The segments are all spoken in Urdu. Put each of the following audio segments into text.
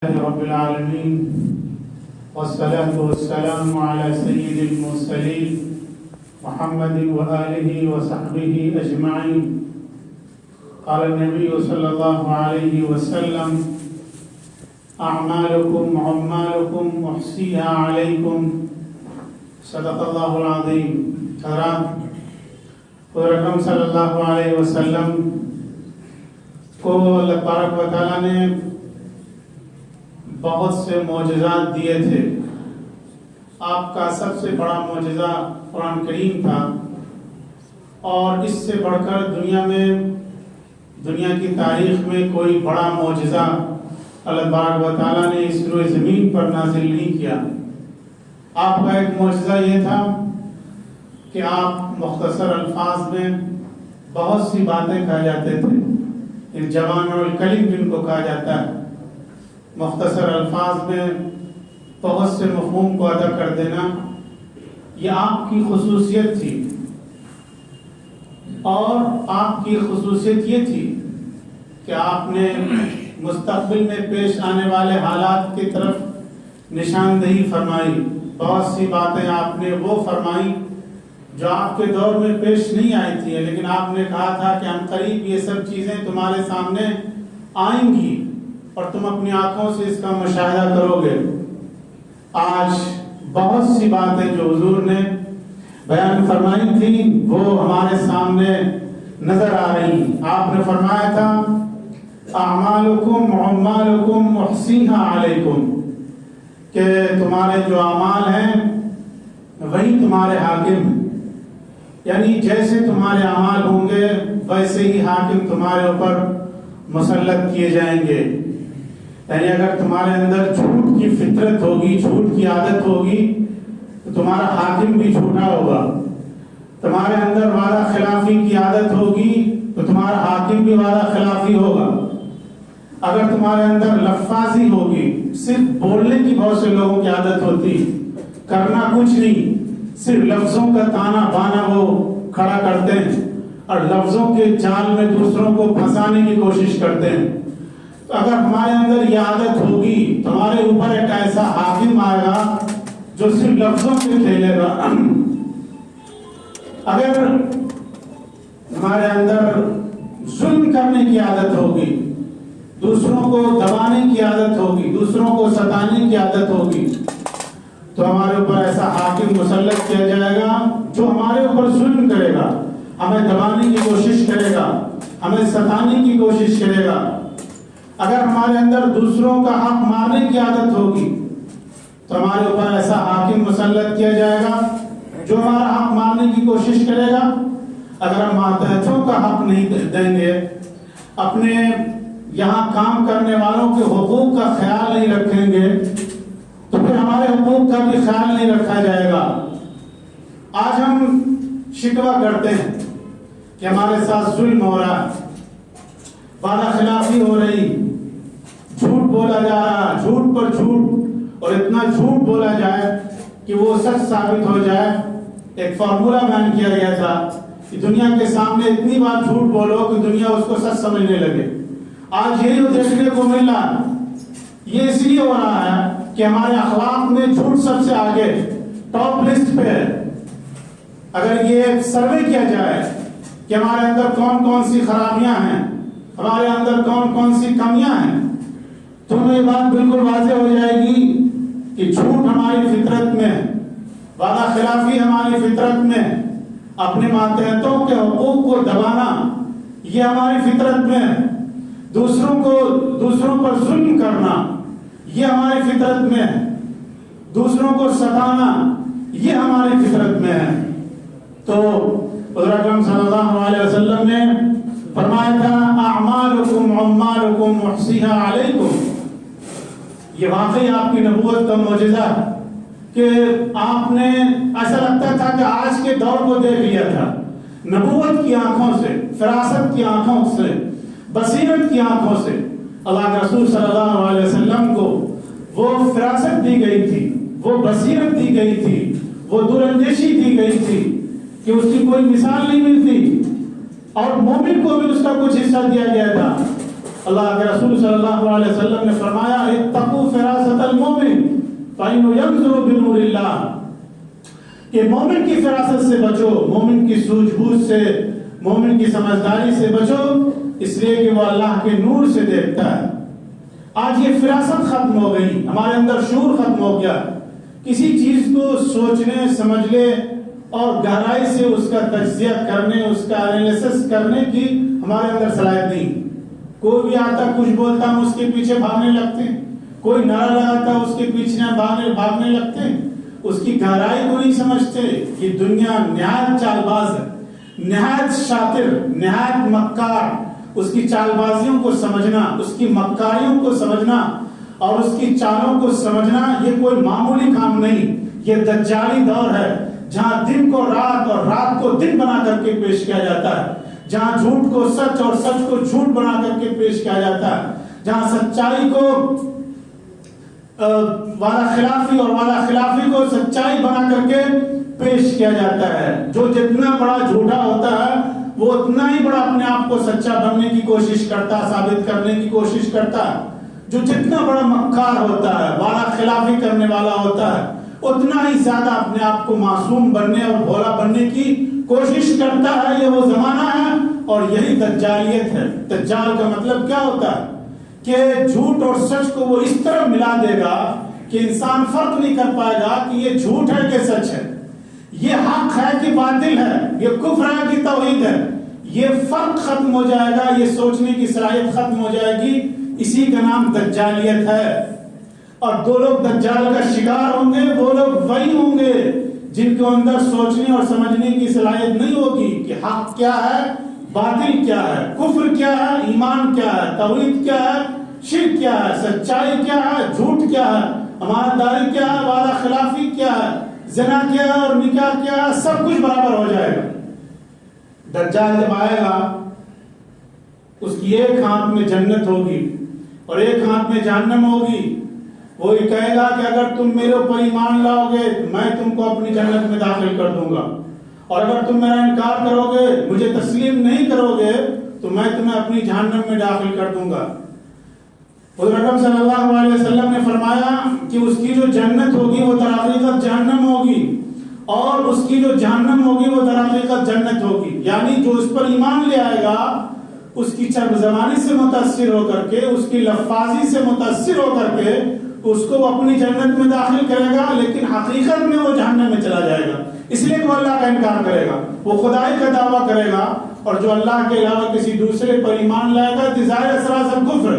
رب العالمين والصلاة والسلام على سيد المرسلين محمد وآله وصحبه أجمعين. قال النبي صلى الله عليه وسلم: أعمالكم عمالكم أحصيها عليكم. صدق الله العظيم. حضرات، حضور اکرم صلی اللہ علیہ وسلم کو اللہ تبارک و تعالیٰ نے بہت سے معجزات دیے تھے. آپ کا سب سے بڑا معجزہ قرآن کریم تھا، اور اس سے بڑھ کر دنیا کی تاریخ میں کوئی بڑا معجزہ اللہ تبارک و تعالیٰ نے اس روئے زمین پر نازل نہیں کیا. آپ کا ایک معجزہ یہ تھا کہ آپ مختصر الفاظ میں بہت سی باتیں کہا جاتے تھے. جوامع الکلم جن کو کہا جاتا ہے، مختصر الفاظ میں بہت سے مفہوم کو ادا کر دینا، یہ آپ کی خصوصیت تھی. اور آپ کی خصوصیت یہ تھی کہ آپ نے مستقبل میں پیش آنے والے حالات کی طرف نشاندہی فرمائی. بہت سی باتیں آپ نے وہ فرمائی جو آپ کے دور میں پیش نہیں آئی تھی، لیکن آپ نے کہا تھا کہ ہم قریب یہ سب چیزیں تمہارے سامنے آئیں گی اور تم اپنی آنکھوں سے اس کا مشاہدہ کرو گے. آج بہت سی باتیں جو حضور نے بیان فرمائی تھی وہ ہمارے سامنے نظر آ رہی. آپ نے فرمایا تھا: اعمالکم عمالکم احصیہا علیکم، کہ تمہارے جو اعمال ہیں وہی تمہارے حاکم ہیں. یعنی جیسے تمہارے اعمال ہوں گے ویسے ہی حاکم تمہارے اوپر مسلط کیے جائیں گے. یعنی اگر تمہارے اندر جھوٹ کی فطرت ہوگی، جھوٹ کی عادت ہوگی، تو تمہارا حاکم بھی جھوٹا ہوگا. تمہارے اندر وعدہ خلافی کی عادت ہوگی تو تمہارا حاکم بھی وعدہ خلافی ہوگا. اگر تمہارے اندر لفاظی ہوگی، صرف بولنے کی بہت سے لوگوں کی عادت ہوتی، کرنا کچھ نہیں، صرف لفظوں کا تانا بانا وہ کھڑا کرتے ہیں اور لفظوں کے جال میں دوسروں کو پھنسانے کی کوشش کرتے ہیں. تو اگر ہمارے اندر یہ عادت ہوگی تو ہمارے اوپر ایک ایسا حاکم آئے گا جو صرف لفظوں سے کھیلے گا. اگر ہمارے اندر ظلم کرنے کی عادت ہوگی، دوسروں کو دبانے کی عادت ہوگی، دوسروں کو ستانے کی عادت ہوگی، تو ہمارے اوپر ایسا حاکم مسلط کیا جائے گا جو ہمارے اوپر ظلم کرے گا، ہمیں دبانے کی کوشش کرے گا، ہمیں ستانے کی کوشش کرے گا. اگر ہمارے اندر دوسروں کا حق مارنے کی عادت ہوگی تو ہمارے اوپر ایسا حاکم مسلط کیا جائے گا جو ہمارا حق مارنے کی کوشش کرے گا. اگر ہم ماتحتوں کا حق نہیں دیں گے، اپنے یہاں کام کرنے والوں کے حقوق کا خیال نہیں رکھیں گے، تو پھر ہمارے حقوق کا بھی خیال نہیں رکھا جائے گا. آج ہم شکوہ کرتے ہیں کہ ہمارے ساتھ ظلم ہو رہا ہے، وعدہ خلافی ہو رہی، جھوٹ بولا جا رہا، جھوٹ پر جھوٹ، اور اتنا جھوٹ بولا جائے کہ وہ سچ ثابت ہو جائے. ایک فارمولا بیان کیا گیا تھا کہ دنیا کے سامنے اتنی بار جھوٹ بولو کہ دنیا اس کو سچ سمجھنے لگے. آج یہی دیکھنے کو مل رہا ہے. یہ اس لیے ہو رہا ہے کہ ہمارے اخلاق میں جھوٹ سب سے آگے ٹاپ لسٹ پہ ہے. اگر یہ سروے کیا جائے کہ ہمارے اندر کون کون سی خرابیاں ہیں، ہمارے اندر کون کون سی کمیاں ہیں، تو ہمیں یہ بات بالکل واضح ہو جائے گی کہ جھوٹ ہماری فطرت میں، وعدہ خلافی ہماری فطرت میں، اپنے ماتحتوں کے حقوق کو دبانا یہ ہماری فطرت میں، دوسروں پر ظلم کرنا یہ ہماری فطرت میں ہے، دوسروں کو ستانا یہ ہماری فطرت میں ہے. تو حضور اکرم صلی اللہ علیہ وسلم نے فرمایا تھا: اعمالکم عمالکم احصیہا علیکم. یہ واقعی آپ کی نبوت کا معجزہ ہے کہ آپ نے ایسا لگتا تھا کہ آج کے دور کو دیکھ لیا تھا. نبوت کی آنکھوں سے، فراست کی آنکھوں سے، بصیرت کی آنکھوں سے اللہ کے رسول صلی اللہ علیہ وسلم کو وہ فراست دی گئی تھی، وہ بصیرت دی گئی تھی، وہ دوراندیشی دی گئی تھی کہ اس کی کوئی مثال نہیں ملتی، اور مومن کو بھی اس کا کچھ حصہ دیا گیا تھا. اللہ کے رسول صلی اللہ علیہ وسلم نے فرمایا: اتقوا فَإِنَّهُ يَنظُرُ بِنُورِ اللَّهِ کہ مومن کی فراست سے بچو، مومن کی سوجھ بوجھ سے، مومن کی سمجھداری سے بچو، اس لیے کہ وہ اللہ کے نور سے دیکھتا ہے۔ آج یہ فراست ختم ہو گئی، ہمارے اندر شعور ختم ہو گیا، کسی چیز کو سوچنے سمجھنے اور گہرائی سے اس کا تجزیہ کرنے، اس کا انالیسس کرنے کی ہمارے اندر صلاحیت نہیں۔ کوئی بھی آتا کچھ بولتا ہم اس کے پیچھے بھاگنے لگتے ہیں، کوئی نعرہ لگاتا اس کے پیچھے بھاگنے لگتے ہیں، اس کی گہرائی کو نہیں سمجھتے۔ یہ دنیا نہایت چال باز ہے، نہایت شاطر، نہایت مکار۔ اس کی چال بازیوں کو سمجھنا، اس کی مکاریوں کو سمجھنا اور اس کی چالوں کو سمجھنا یہ کوئی معمولی کام نہیں۔ یہ دجالی دور ہے جہاں دن کو رات اور رات کو دن بنا کر کے پیش کیا جاتا ہے، جہاں جھوٹ کو سچ اور سچ کو جھوٹ بنا کر کے پیش کیا جاتا ہے، جہاں سچائی کو وعدہ خلافی اور وعدہ خلافی کو سچائی بنا کر کے پیش کیا جاتا ہے۔ جو جتنا بڑا جھوٹا ہوتا ہے وہ اتنا ہی بڑا اپنے آپ کو سچا بننے کی کوشش کرتا، ثابت کرنے کی کوشش کرتا ہے۔ جو جتنا بڑا مکار ہوتا ہے، وعدہ خلافی کرنے والا ہوتا ہے، اتنا ہی زیادہ اپنے آپ کو معصوم بننے اور بھولا بننے کی کوشش کرتا ہے۔ یہ وہ زمانہ ہے اور یہی دجالیت ہے۔ دجال کا مطلب کیا ہوتا ہے کہ جھوٹ اور سچ کو وہ اس طرح ملا دے گا کہ انسان فرق نہیں کر پائے گا کہ یہ جھوٹ ہے کہ سچ ہے، یہ حق ہے کہ باطل ہے، یہ کفر ہے کہ توحید ہے۔ یہ فرق ختم ہو جائے گا، یہ سوچنے کی صلاحیت ختم ہو جائے گی۔ اسی کا نام دجالیت ہے۔ اور دو لوگ دجال کا شکار ہوں گے، وہ لوگ وہی ہوں گے جن کے اندر سوچنے اور سمجھنے کی صلاحیت نہیں ہوگی کہ حق کیا ہے، باطل کیا ہے، کفر کیا ہے، ایمان کیا ہے، توحید کیا ہے، شرک کیا ہے، سچائی کیا ہے، جھوٹ کیا ہے، امانت داری کیا ہے، وعدہ خلافی کیا ہے، زنا کیا ہے اور نکاح کیا ہے، سب کچھ برابر ہو جائے گا۔ دجال جب آئے گا اس کی ایک ہاتھ میں جنت ہوگی اور ایک ہاتھ میں جہنم ہوگی۔ وہ یہ کہے گا کہ اگر تم میرے اوپر ایمان لاؤ گے میں تم کو اپنی جنت میں داخل کر دوں گا، اور اگر تم میرا انکار کرو گے، مجھے تسلیم نہیں کرو گے، تو میں تمہیں اپنی جہنم میں داخل کر دوں گا۔ حضور اکرم صلی اللہ علیہ وسلم نے فرمایا کہ اس کی جو جنت ہوگی وہ در حقیقت جہنم ہوگی، اور اس کی جو جہنم ہوگی وہ در حقیقت جنت ہوگی۔ یعنی جو اس پر ایمان لے آئے گا اس کی چرب زبانی سے متاثر ہو کر کے، اس کی لفاظی سے متاثر ہو کر کے اس کو وہ اپنی جنت میں داخل کرے گا، لیکن حقیقت میں وہ جہنم میں چلا جائے گا، اس لیے کہ وہ اللہ کا انکار کرے گا، وہ خدائی کا دعویٰ کرے گا، اور جو اللہ کے علاوہ کسی دوسرے پر ایمان لائے گا تو ظاہر سراسر کفر،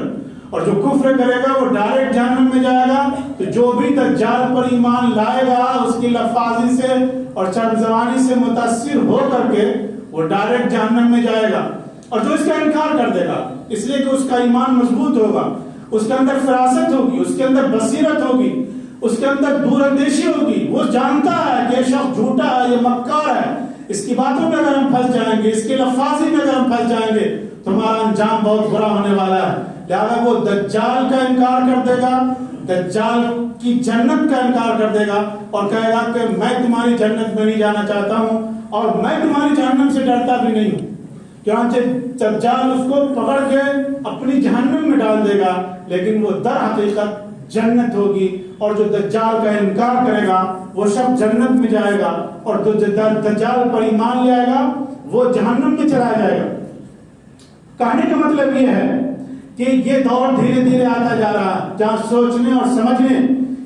اور جو کفر کرے گا وہ ڈائریکٹ جہنم میں جائے گا۔ تو جو بھی دجال پر ایمان لائے گا اس کی لفاظی سے اور چرب زبانی سے متاثر ہو کر کے وہ ڈائریکٹ جہنم میں جائے گا، اور جو اس کا انکار کر دے گا اس لیے کہ اس کا ایمان مضبوط ہوگا، اس کے اندر فراست ہوگی، اس کے اندر بصیرت ہوگی، اس کے اندر دور اندیشی ہوگی، وہ جانتا ہے کہ یہ شخص جھوٹا ہے، یہ مکار ہے، اس کی باتوں میں اگر ہم پھنس جائیں گے، اس کے لفاظی میں اگر ہم پھنس جائیں گے تو ہمارا انجام بہت برا ہونے والا ہے۔ لہذا وہ دجال کا انکار کر دے گا، دجال کی جنت کا انکار کر دے گا، اور کہے گا کہ میں تمہاری جنت میں نہیں جانا چاہتا ہوں اور میں تمہاری جہنم سے ڈرتا بھی نہیں ہوں۔ چنانچہ دجال اس کو پکڑ کے اپنی جہنم میں ڈال دے گا، لیکن وہ در حقیقت جنت ہوگی، اور جو دجال کا انکار کرے گا وہ شخص جنت میں جائے گا، اور جو دجال پر ایمان لے آئے گا وہ جہنم میں چلا جائے گا۔ کہنے کا مطلب یہ ہے کہ یہ دور دھیرے دھیرے آتا جا رہا ہے جہاں سوچنے اور سمجھنے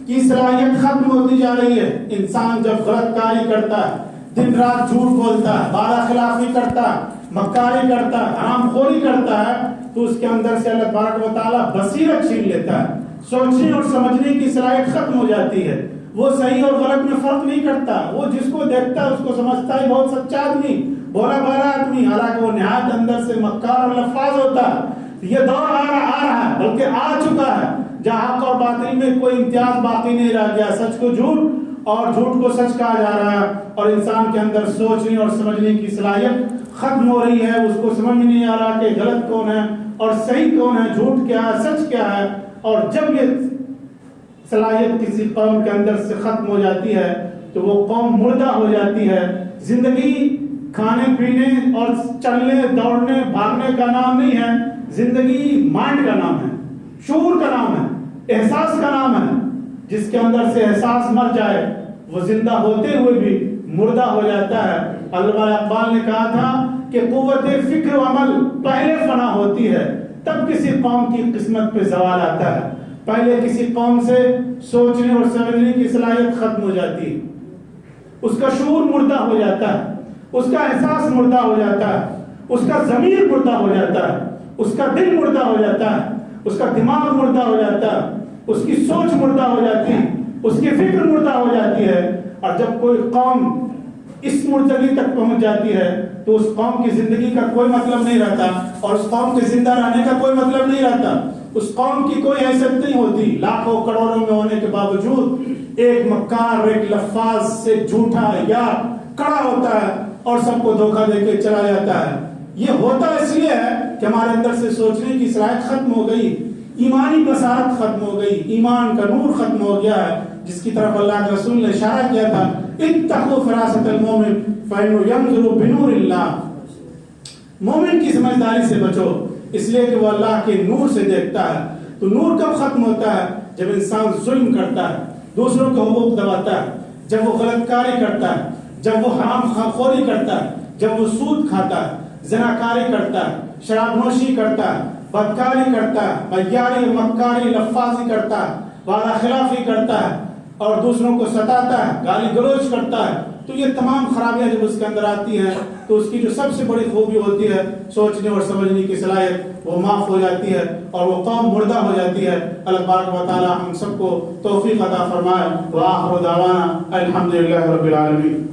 کی صلاحیت ختم ہوتی جا رہی ہے۔ انسان جب غلط کاری کرتا ہے، دن رات جھوٹ بولتا ہے، وعدہ خلافی کرتا ہے، مکاری کرتا ہے، حرام خوری کرتا ہے، تو اس کے اندر سے اللہ تبارک و تعالیٰ بصیرت چھین لیتا ہے، سوچنے اور سمجھنے کی صلاحیت ختم ہو جاتی ہے۔ وہ صحیح اور غلط میں فرق نہیں کرتا، وہ جس کو دیکھتا ہے اس کو سمجھتا ہے بہت سچا آدمی، بولا بالا آدمی، حالانکہ وہ نہایت اندر سے مکار اور لفاظ ہوتا ہے۔ یہ دور آ رہا ہے، بلکہ آ چکا ہے، جہاں حق اور باطل میں کوئی امتیاز باقی نہیں رہ گیا، سچ کو جھوٹ اور جھوٹ کو سچ کہا جا رہا ہے، اور انسان کے اندر سوچنے اور سمجھنے کی صلاحیت ختم ہو رہی ہے۔ اس کو سمجھ میں نہیں آ رہا کہ غلط کون ہے اور صحیح کون ہے، جھوٹ کیا ہے، سچ کیا ہے۔ اور جب یہ صلاحیت کسی قوم کے اندر سے ختم ہو جاتی ہے تو وہ قوم مردہ ہو جاتی ہے۔ زندگی کھانے پینے اور چلنے دوڑنے بھاگنے کا نام نہیں ہے، زندگی مائنڈ کا نام ہے، شعور کا نام ہے، احساس کا نام ہے۔ جس کے اندر سے احساس مر جائے وہ زندہ ہوتے ہوئے بھی مردہ ہو جاتا ہے۔ علامہ اقبال نے کہا تھا کہ قوت فکر و عمل پہلے فنا ہوتی ہے، تب کسی قوم کی قسمت پہ زوال آتا ہے۔ پہلے کسی قوم سے سوچنے اور سمجھنے کی صلاحیت ختم ہو جاتی ہے، اس کا شعور مردہ ہو جاتا ہے، اس کا احساس مردہ ہو جاتا ہے، اس کا ضمیر مردہ ہو جاتا ہے، اس کا دل مردہ ہو جاتا ہے، اس کا دماغ مردہ ہو جاتا ہے، اس کی سوچ مردہ ہو جاتی ہے، اس کی فکر مردہ ہو جاتی ہے۔ اور جب کوئی قوم اس مردگی تک پہنچ جاتی ہے تو اس قوم کی زندگی کا کوئی مطلب نہیں رہتا، اور اس قوم کے زندہ رہنے کا کوئی مطلب نہیں رہتا۔ اس قوم کی کوئی حیثیت نہیں ہوتی، لاکھوں کروڑوں میں ہونے کے باوجود ایک مکار، ایک لفاظ سے جھوٹا یا کڑا ہوتا ہے اور سب کو دھوکہ دے کے چلا جاتا ہے۔ یہ ہوتا اس لیے ہے کہ ہمارے اندر سے سوچنے کی صلاحیت ختم ہو گئی، ایمانی بصارت ختم ہو گئی، ایمان کا نور ختم ہو گیا ہے، جس کی طرف اللہ کے رسول نے اشارہ کیا تھا، اتقوا فراست المومن فإنه ينظر بنور اللہ۔ مومن کی سمجھداری سے بچو، اس لیے کہ وہ اللہ کے نور سے دیکھتا ہے۔ تو نور کب ختم ہوتا ہے؟ جب انسان ظلم کرتا ہے، دوسروں کے حقوق دباتا ہے، جب وہ غلط کاری کرتا ہے، جب وہ حرام خوری کرتا ہے، جب وہ سود کھاتا ہے، زناکاری کرتا ہے، شراب نوشی کرتا ہے، بدکاری کرتا ہے، بیاری مکاری لفاظی کرتا ہے، وعدہ خلافی کرتا ہے اور دوسروں کو ستاتا ہے، گالی گلوچ کرتا ہے۔ تو یہ تمام خرابیاں جب اس کے اندر آتی ہیں تو اس کی جو سب سے بڑی خوبی ہوتی ہے، سوچنے اور سمجھنے کی صلاحیت، وہ معاف ہو جاتی ہے اور وہ قوم مردہ ہو جاتی ہے۔ اللہ تبارک و تعالی ہم سب کو توفیق عطا فرمائے۔ وآخر دعوانا الحمدللہ رب العالمین۔